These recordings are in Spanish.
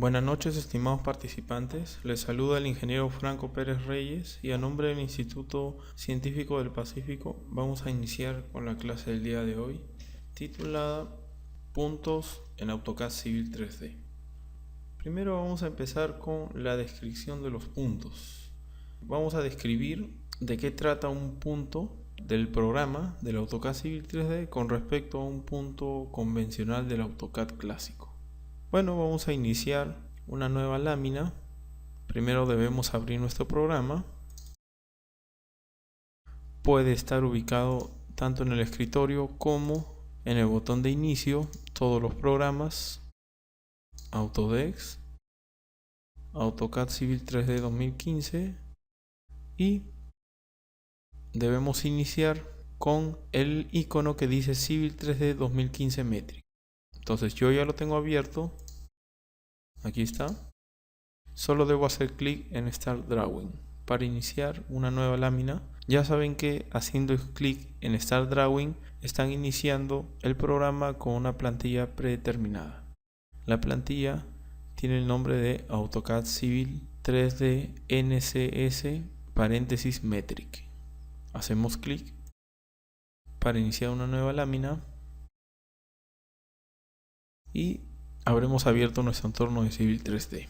Buenas noches, estimados participantes. Les saluda el ingeniero Franco Pérez Reyes y a nombre del Instituto Científico del Pacífico vamos a iniciar con la clase del día de hoy, titulada Puntos en AutoCAD Civil 3D. Primero vamos a empezar con la descripción de los puntos. Vamos a describir de qué trata un punto del programa del AutoCAD Civil 3D con respecto a un punto convencional del AutoCAD clásico. Bueno, vamos a iniciar una nueva lámina. Primero debemos abrir nuestro programa. Puede estar ubicado tanto en el escritorio como en el botón de inicio. Todos los programas: Autodesk, AutoCAD Civil 3D 2015, y debemos iniciar con el icono que dice Civil 3D 2015 Metric. Entonces yo ya lo tengo abierto. Aquí está. Solo debo hacer clic en Start Drawing para iniciar una nueva lámina. Ya saben que haciendo clic en Start Drawing están iniciando el programa con una plantilla predeterminada. La plantilla tiene el nombre de AutoCAD Civil 3D NCS paréntesis Metric. Hacemos clic para iniciar una nueva lámina y habremos abierto nuestro entorno de Civil 3D.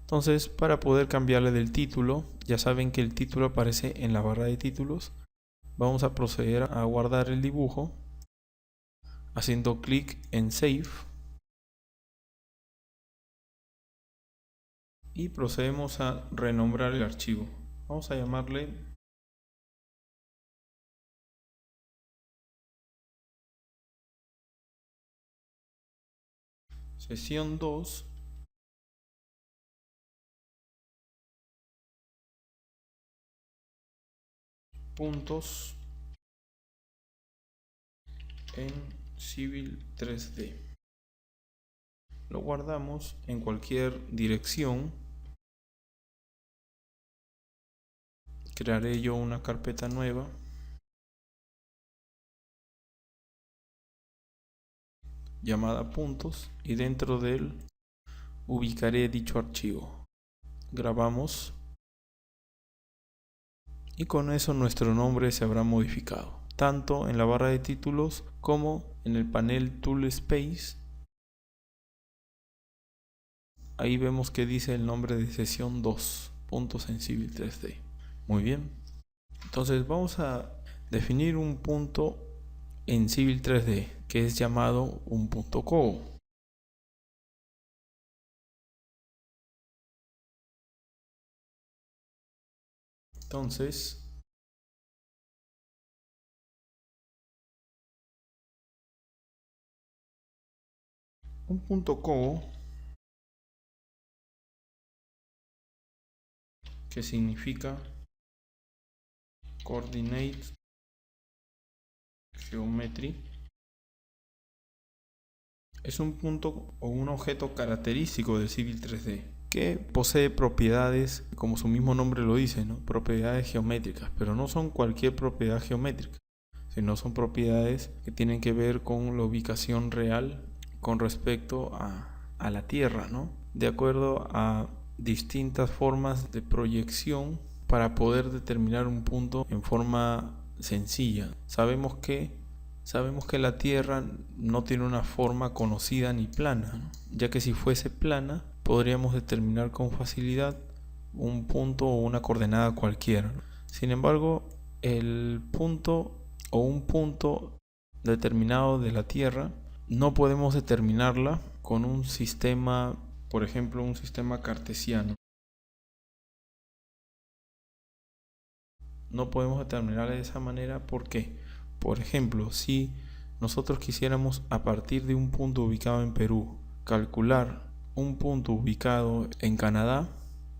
Entonces, para poder cambiarle del título, ya saben que el título aparece en la barra de títulos. Vamos a proceder a guardar el dibujo haciendo clic en Save y procedemos a renombrar el archivo. Vamos a llamarle sesión 2 puntos en Civil 3D. Lo guardamos en cualquier dirección. Crearé yo una carpeta nueva llamada puntos y dentro de él ubicaré dicho archivo. Grabamos y con eso nuestro nombre se habrá modificado tanto en la barra de títulos como en el panel Tool Space. Ahí vemos que dice el nombre de sesión 2 puntos en Civil 3D. Muy bien, entonces vamos a definir un punto en Civil 3D que es llamado un punto COO. Entonces un punto COO, que significa Coordinate Geometry, es un punto o un objeto característico del Civil 3D que posee propiedades, como su mismo nombre lo dice, ¿no? Propiedades geométricas, pero no son cualquier propiedad geométrica, sino son propiedades que tienen que ver con la ubicación real con respecto a la Tierra, ¿no? De acuerdo a distintas formas de proyección para poder determinar un punto en forma sencilla. Sabemos que la Tierra no tiene una forma conocida ni plana, ¿no? Ya que si fuese plana podríamos determinar con facilidad un punto o una coordenada cualquiera, ¿no? Sin embargo, el punto o un punto determinado de la Tierra no podemos determinarla con un sistema, por ejemplo, un sistema cartesiano. No podemos determinarla de esa manera. ¿Por qué? Por ejemplo, si nosotros quisiéramos, a partir de un punto ubicado en Perú, calcular un punto ubicado en Canadá,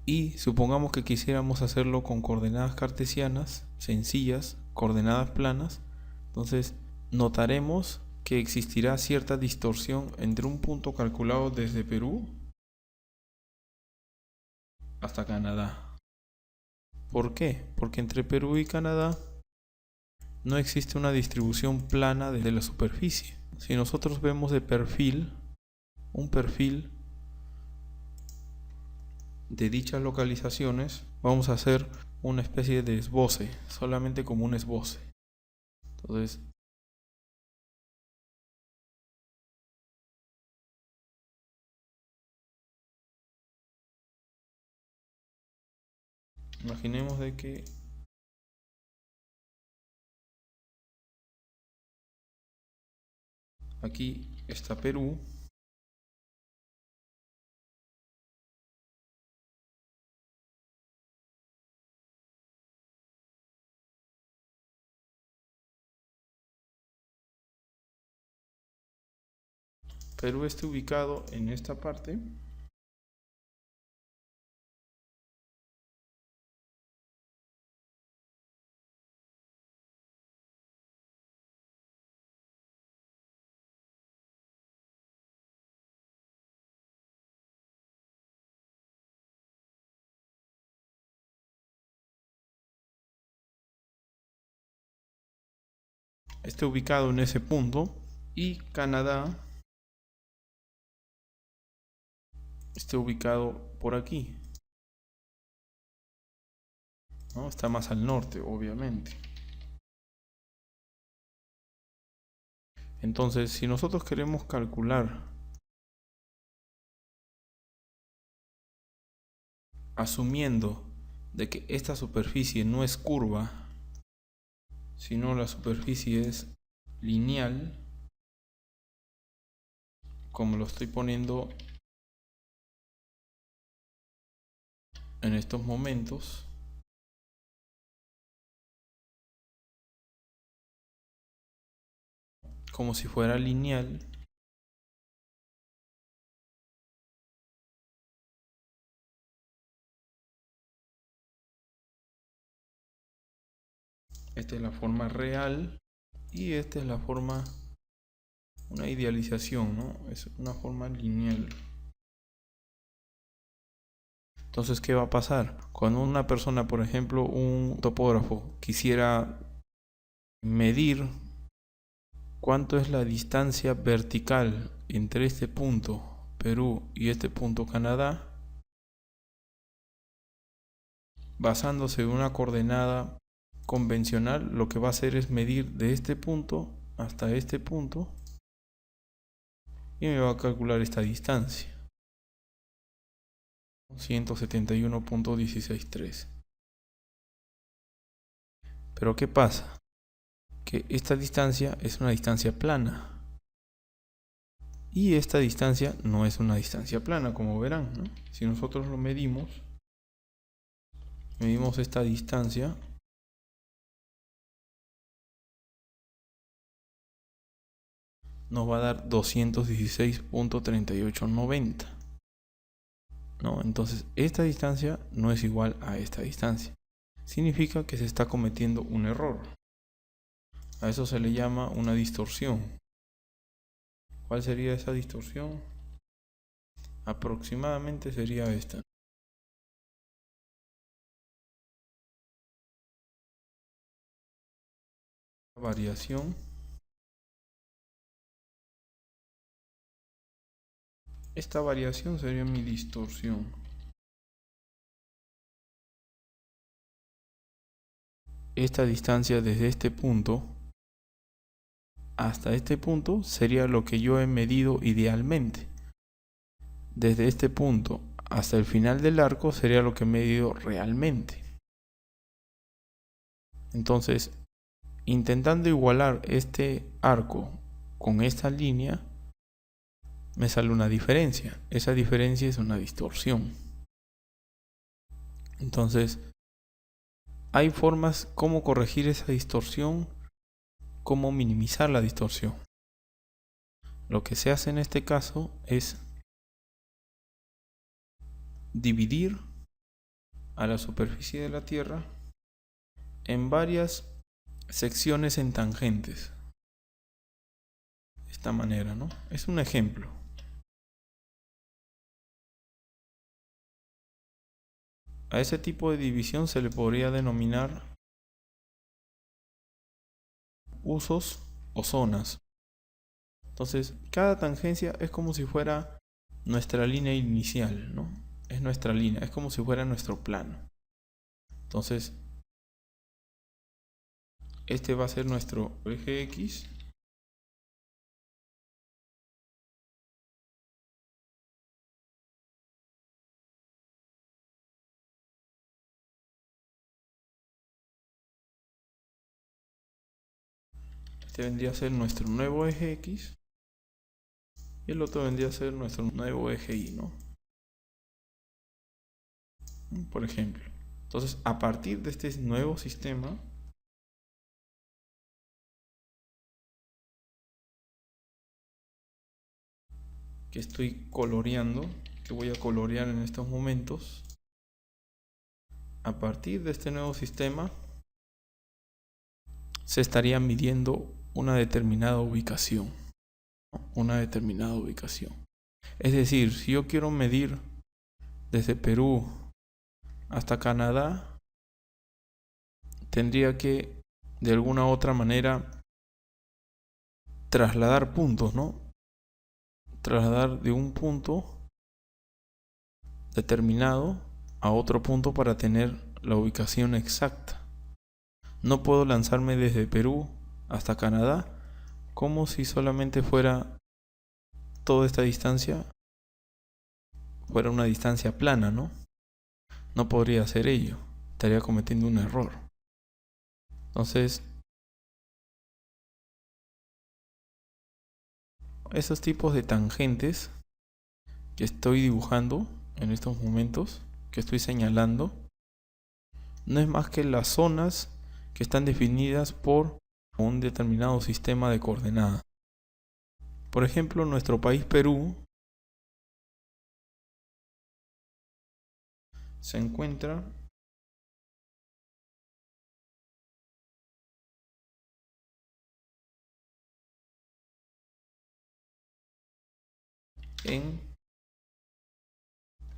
y supongamos que quisiéramos hacerlo con coordenadas cartesianas sencillas, coordenadas planas, entonces notaremos que existirá cierta distorsión entre un punto calculado desde Perú hasta Canadá. ¿Por qué? Porque entre Perú y Canadá no existe una distribución plana de la superficie. Si nosotros vemos de perfil, un perfil de dichas localizaciones, vamos a hacer una especie de esboce, solamente como un esboce. Entonces, imaginemos de que aquí está Perú. Perú está ubicado en esta parte. Está ubicado en ese punto. Y Canadá está ubicado por aquí, ¿no? Está más al norte, obviamente. Entonces, si nosotros queremos calcular, asumiendo de que esta superficie no es curva, sino la superficie es lineal, como lo estoy poniendo en estos momentos, como si fuera lineal, esta es la forma real y esta es la forma, una idealización, ¿no? Es una forma lineal. Entonces, ¿qué va a pasar? Cuando una persona, por ejemplo, un topógrafo, quisiera medir cuánto es la distancia vertical entre este punto Perú y este punto Canadá, basándose en una coordenada convencional, lo que va a hacer es medir de este punto hasta este punto y me va a calcular esta distancia, 171.163. Pero ¿qué pasa? Que esta distancia es una distancia plana y esta distancia no es una distancia plana, como verán, ¿no? Si nosotros lo medimos esta distancia, nos va a dar 216.3890, ¿no? Entonces esta distancia no es igual a esta distancia. Significa que se está cometiendo un error. A eso se le llama una distorsión. ¿Cuál sería esa distorsión? Aproximadamente sería esta. Variación. Esta variación sería mi distorsión. Esta distancia desde este punto hasta este punto sería lo que yo he medido idealmente. Desde este punto hasta el final del arco sería lo que he medido realmente. Entonces, intentando igualar este arco con esta línea, me sale una diferencia. Esa diferencia es una distorsión. Entonces, hay formas cómo corregir esa distorsión, cómo minimizar la distorsión. Lo que se hace en este caso es dividir a la superficie de la Tierra en varias secciones en tangentes. De esta manera, ¿no? Es un ejemplo. A ese tipo de división se le podría denominar usos o zonas. Entonces, cada tangencia es como si fuera nuestra línea inicial, ¿no? es nuestra línea, es como si fuera nuestro plano. Entonces, este va a ser nuestro eje X. Este vendría a ser nuestro nuevo eje X. Y el otro vendría a ser nuestro nuevo eje Y, ¿no? Por ejemplo. Entonces, a partir de este nuevo sistema, que estoy coloreando, que voy a colorear en estos momentos, a partir de este nuevo sistema, se estaría midiendo una determinada ubicación. Una determinada ubicación. Es decir, si yo quiero medir desde Perú hasta Canadá, tendría que de alguna u otra manera trasladar puntos, ¿no? Trasladar de un punto determinado a otro punto para tener la ubicación exacta. No puedo lanzarme desde Perú hasta Canadá como si solamente fuera toda esta distancia, fuera una distancia plana, ¿no? No podría hacer ello, estaría cometiendo un error. Entonces, esos tipos de tangentes que estoy dibujando en estos momentos, que estoy señalando, no es más que las zonas que están definidas por un determinado sistema de coordenadas. Por ejemplo, nuestro país Perú se encuentra en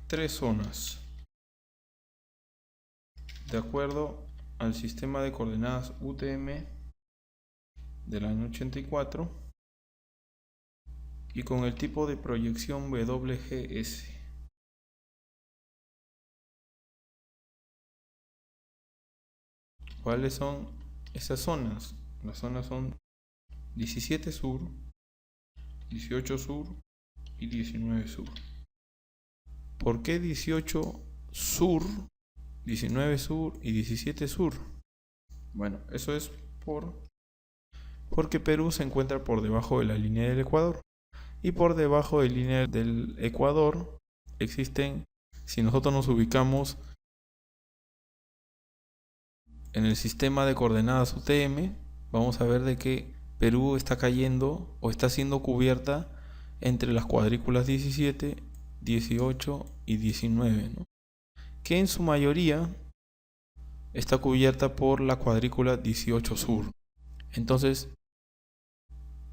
3 zonas, de acuerdo al sistema de coordenadas UTM del año 84 y con el tipo de proyección WGS. ¿Cuáles son esas zonas? Las zonas son 17 sur, 18 sur y 19 sur. ¿Por qué 18 sur, 19 sur y 17 sur? Bueno, eso es porque Perú se encuentra por debajo de la línea del Ecuador. Y por debajo de la línea del Ecuador existen, si nosotros nos ubicamos en el sistema de coordenadas UTM, vamos a ver de que Perú está cayendo o está siendo cubierta entre las cuadrículas 17, 18 y 19, ¿no? Que en su mayoría está cubierta por la cuadrícula 18 sur. Entonces,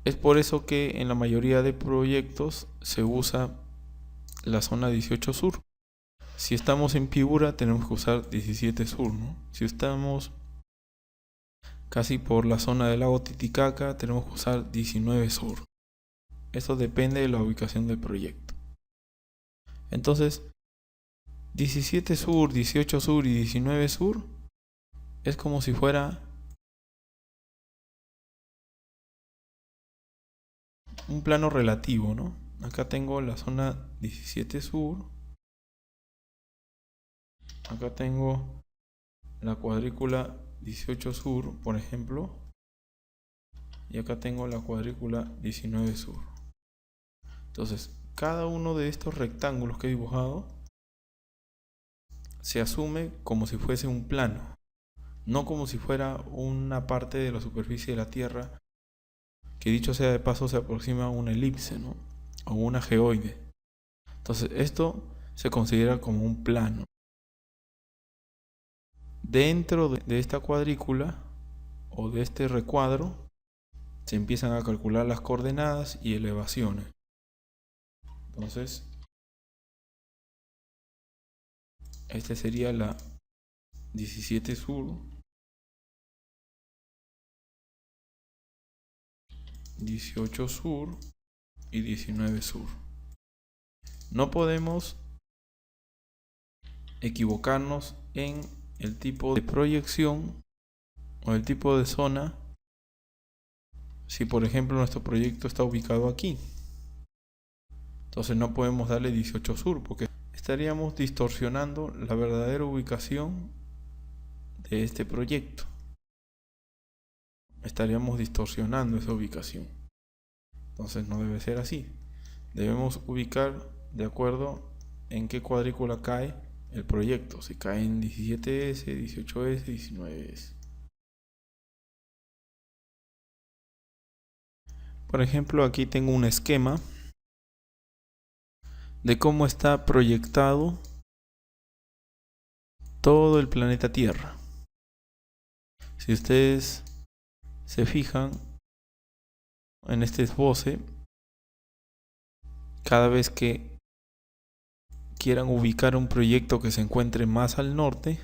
es por eso que en la mayoría de proyectos se usa la zona 18 sur. Si estamos en Piura tenemos que usar 17 sur, ¿no? Si estamos casi por la zona del lago Titicaca tenemos que usar 19 sur. Eso depende de la ubicación del proyecto. Entonces, 17 sur, 18 sur y 19 sur es como si fuera un plano relativo, ¿no? Acá tengo la zona 17 sur. Acá tengo la cuadrícula 18 sur, por ejemplo. Y acá tengo la cuadrícula 19 sur. Entonces, cada uno de estos rectángulos que he dibujado se asume como si fuese un plano, no como si fuera una parte de la superficie de la Tierra, que dicho sea de paso se aproxima a una elipse, ¿no? O una geoide. Entonces, esto se considera como un plano. Dentro de esta cuadrícula o de este recuadro se empiezan a calcular las coordenadas y elevaciones. Entonces, este sería la 17 sur, 18 sur y 19 sur. No podemos equivocarnos en el tipo de proyección o el tipo de zona. Si por ejemplo nuestro proyecto está ubicado aquí, entonces no podemos darle 18 sur porque estaríamos distorsionando la verdadera ubicación de este proyecto. Estaríamos distorsionando esa ubicación. Entonces no debe ser así. Debemos ubicar de acuerdo en qué cuadrícula cae el proyecto. Si cae en 17S, 18S, 19S. Por ejemplo, aquí tengo un esquema de cómo está proyectado todo el planeta Tierra. Si ustedes se fijan en este esboce, cada vez que quieran ubicar un proyecto que se encuentre más al norte,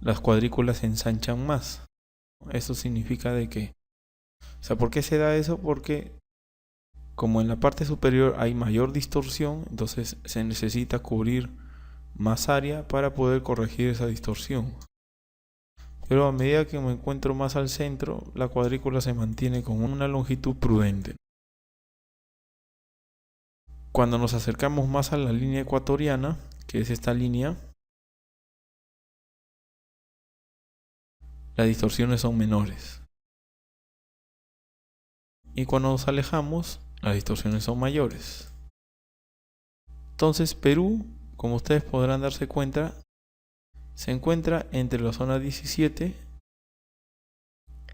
las cuadrículas se ensanchan más. Eso significa de que, ¿por qué se da eso? Porque como en la parte superior hay mayor distorsión, entonces se necesita cubrir más área para poder corregir esa distorsión. Pero a medida que me encuentro más al centro, la cuadrícula se mantiene con una longitud prudente. Cuando nos acercamos más a la línea ecuatoriana, que es esta línea, las distorsiones son menores. Y cuando nos alejamos, las distorsiones son mayores. Entonces Perú, como ustedes podrán darse cuenta, se encuentra entre la zona 17,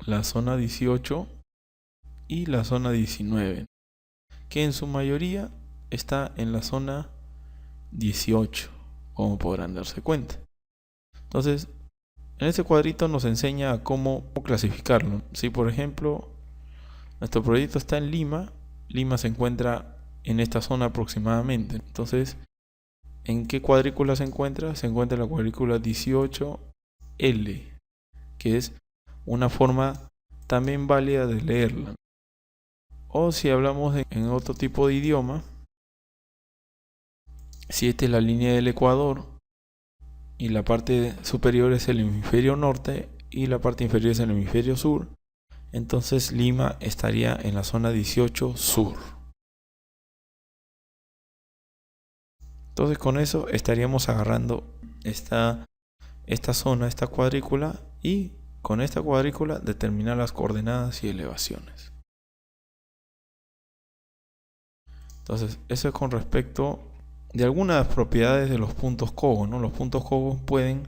la zona 18 y la zona 19, que en su mayoría está en la zona 18, como podrán darse cuenta. Entonces, en este cuadrito nos enseña a cómo clasificarlo. Si por ejemplo nuestro proyecto está en Lima, Lima se encuentra en esta zona aproximadamente. Entonces, ¿en qué cuadrícula se encuentra? Se encuentra en la cuadrícula 18L, que es una forma también válida de leerla. O si hablamos en otro tipo de idioma, si esta es la línea del Ecuador y la parte superior es el hemisferio norte y la parte inferior es el hemisferio sur, entonces Lima estaría en la zona 18 sur. Entonces con eso estaríamos agarrando esta zona, esta cuadrícula, y con esta cuadrícula determinar las coordenadas y elevaciones. Entonces eso es con respecto de algunas propiedades de los puntos Kogo, ¿no? Los puntos Kogo pueden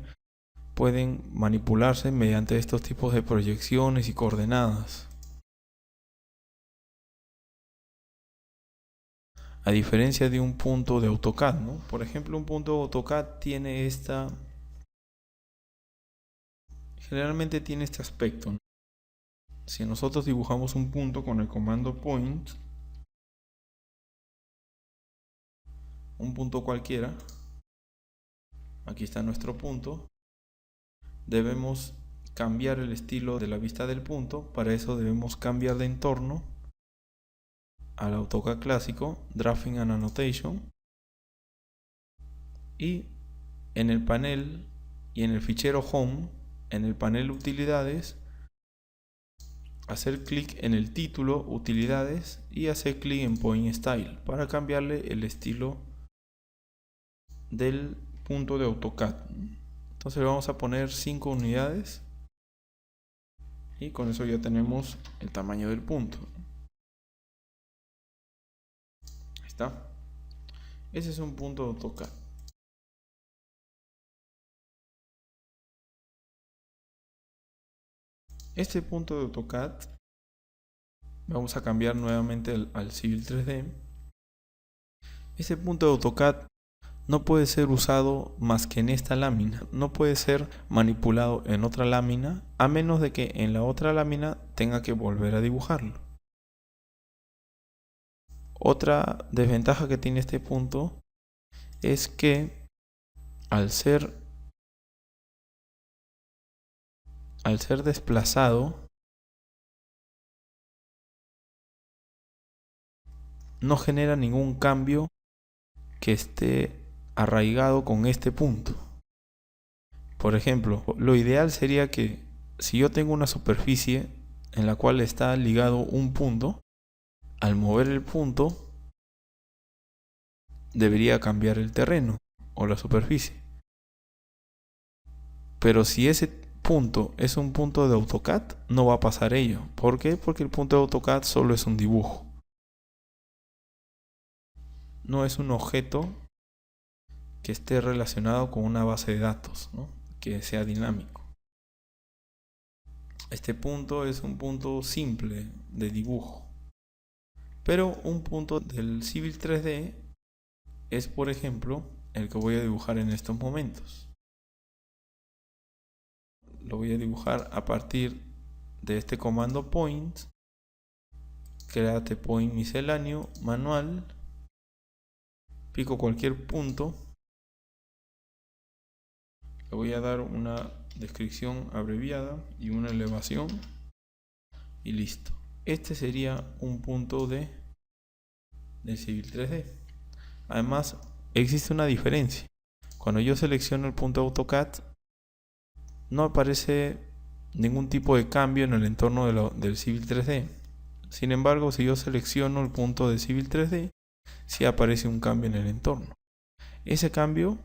manipularse mediante estos tipos de proyecciones y coordenadas. A diferencia de un punto de AutoCAD, ¿no? Por ejemplo, un punto de AutoCAD tiene generalmente tiene este aspecto, ¿no? Si nosotros dibujamos un punto con el comando point, un punto cualquiera, aquí está nuestro punto, debemos cambiar el estilo de la vista del punto. Para eso debemos cambiar de entorno al AutoCAD clásico, Drafting and Annotation, y en el panel y en el fichero Home, en el panel Utilidades, hacer clic en el título Utilidades y hacer clic en Point Style para cambiarle el estilo del punto de AutoCAD. Entonces le vamos a poner 5 unidades y con eso ya tenemos el tamaño del punto. Ahí está. Ese es un punto de AutoCAD. Este punto de AutoCAD vamos a cambiar nuevamente al Civil 3D. Este punto de AutoCAD no puede ser usado más que en esta lámina. No puede ser manipulado en otra lámina, a menos de que en la otra lámina tenga que volver a dibujarlo. Otra desventaja que tiene este punto es que al ser desplazado, no genera ningún cambio que esté arraigado con este punto. Por ejemplo, lo ideal sería que si yo tengo una superficie en la cual está ligado un punto, al mover el punto debería cambiar el terreno o la superficie. Pero si ese punto es un punto de AutoCAD, no va a pasar ello. ¿Por qué? Porque el punto de AutoCAD solo es un dibujo. No es un objeto que esté relacionado con una base de datos, ¿no? Que sea dinámico. Este punto es un punto simple de dibujo. Pero un punto del Civil 3D es, por ejemplo, el que voy a dibujar en estos momentos. Lo voy a dibujar a partir de este comando point, create point misceláneo, manual, pico cualquier punto, le voy a dar una descripción abreviada y una elevación y listo. Este sería un punto del Civil 3D. Además, existe una diferencia. Cuando yo selecciono el punto de AutoCAD, no aparece ningún tipo de cambio en el entorno del Civil 3D. Sin embargo, si yo selecciono el punto de Civil 3D, sí aparece un cambio en el entorno. Ese cambio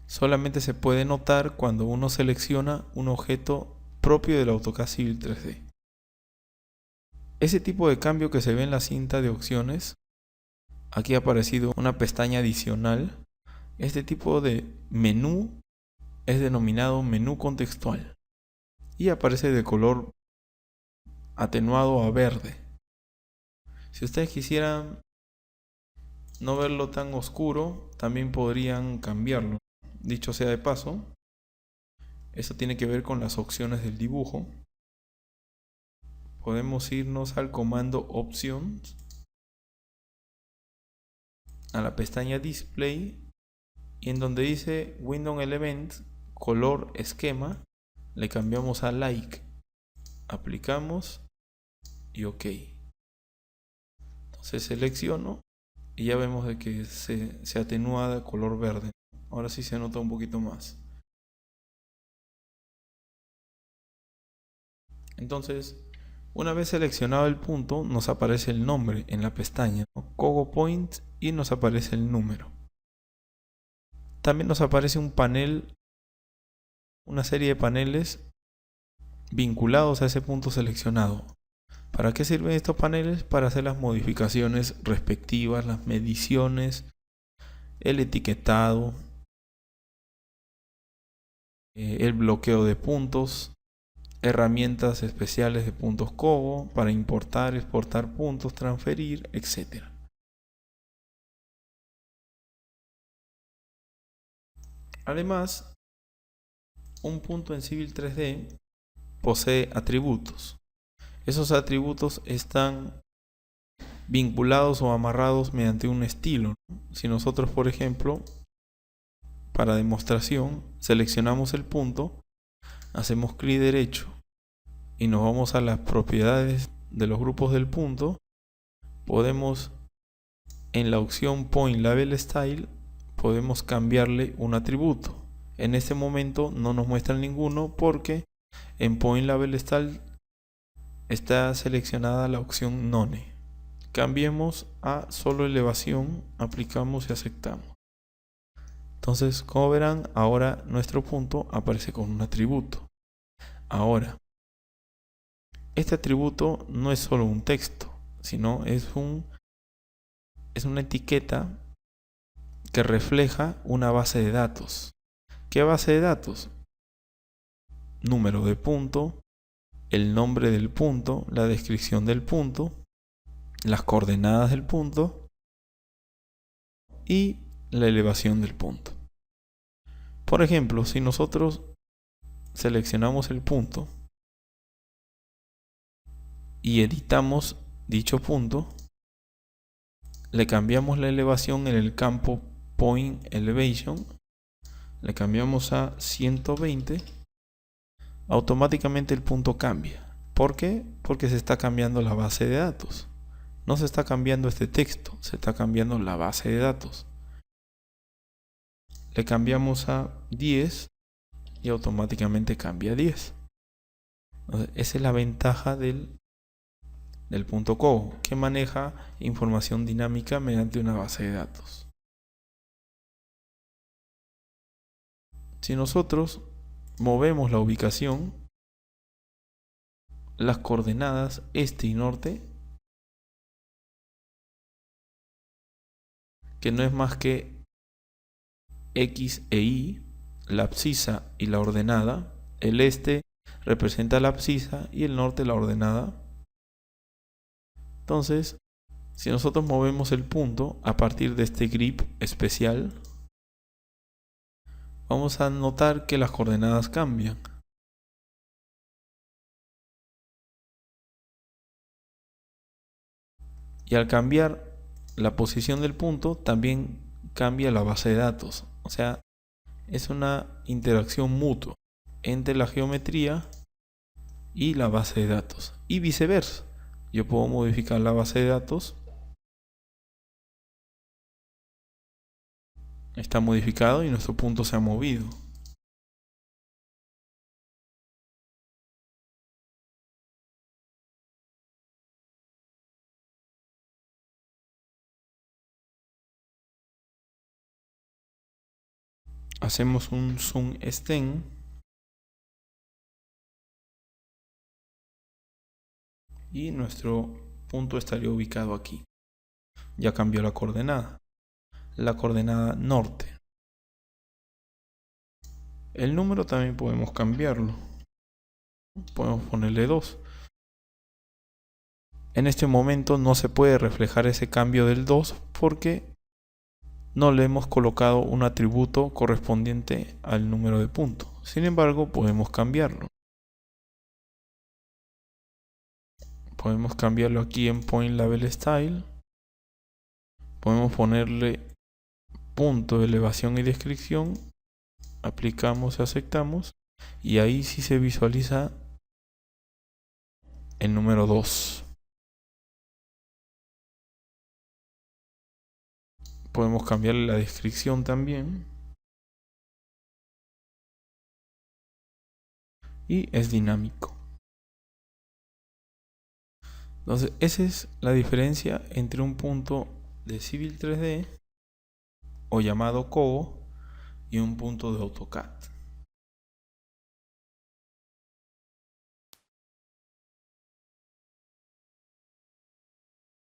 solamente se puede notar cuando uno selecciona un objeto propio del AutoCAD Civil 3D. Ese tipo de cambio que se ve en la cinta de opciones, aquí ha aparecido una pestaña adicional. Este tipo de menú es denominado menú contextual y aparece de color atenuado a verde. Si ustedes quisieran no verlo tan oscuro, también podrían cambiarlo. Dicho sea de paso, eso tiene que ver con las opciones del dibujo. Podemos irnos al comando Options, a la pestaña Display, y en donde dice Window Element, color esquema, le cambiamos a Like. Aplicamos y OK. Entonces selecciono y ya vemos de que se atenúa de color verde. Ahora sí se nota un poquito más. Entonces, una vez seleccionado el punto, nos aparece el nombre en la pestaña, ¿no? Cogo Point, y nos aparece el número. También nos aparece un panel, una serie de paneles vinculados a ese punto seleccionado. ¿Para qué sirven estos paneles? Para hacer las modificaciones respectivas, las mediciones, el etiquetado, el bloqueo de puntos, herramientas especiales de puntos Cogo para importar, exportar puntos, transferir, etc. Además, un punto en Civil 3D posee atributos. Esos atributos están vinculados o amarrados mediante un estilo. Si nosotros, por ejemplo, para demostración, seleccionamos el punto, hacemos clic derecho y nos vamos a las propiedades de los grupos del punto, podemos en la opción Point Label Style podemos cambiarle un atributo. En este momento no nos muestra ninguno porque en Point Label Style está seleccionada la opción None. Cambiemos a solo elevación, aplicamos y aceptamos. Entonces, como verán, ahora nuestro punto aparece con un atributo. Ahora, este atributo no es solo un texto, sino es una etiqueta que refleja una base de datos. ¿Qué base de datos? Número de punto, el nombre del punto, la descripción del punto, las coordenadas del punto y la elevación del punto. Por ejemplo, si nosotros seleccionamos el punto y editamos dicho punto, le cambiamos la elevación en el campo Point Elevation, le cambiamos a 120, automáticamente el punto cambia. ¿Por qué? Porque se está cambiando la base de datos. No se está cambiando este texto, se está cambiando la base de datos. le cambiamos a 10 y automáticamente cambia a 10. Entonces, esa es la ventaja del punto Coho, que maneja información dinámica mediante una base de datos. Si nosotros movemos la ubicación, las coordenadas este y norte, que no es más que X e Y, la abscisa y la ordenada, el este representa la abscisa y el norte la ordenada. Entonces, si nosotros movemos el punto a partir de este grip especial, vamos a notar que las coordenadas cambian. Y al cambiar la posición del punto, también cambia la base de datos. O sea, es una interacción mutua entre la geometría y la base de datos. Y viceversa. Yo puedo modificar la base de datos. Está modificado y nuestro punto se ha movido. Hacemos un zoom extend y nuestro punto estaría ubicado aquí. Ya cambió la coordenada norte. El número también podemos cambiarlo. Podemos ponerle 2. En este momento no se puede reflejar ese cambio del 2 porque no le hemos colocado un atributo correspondiente al número de punto. Sin embargo, podemos cambiarlo. Podemos cambiarlo aquí en Point Label Style. Podemos ponerle punto de elevación y descripción. Aplicamos y aceptamos. Y ahí sí se visualiza el número 2. Podemos cambiarle la descripción también. Y es dinámico. Entonces, esa es la diferencia entre un punto de Civil 3D o llamado Coho y un punto de AutoCAD.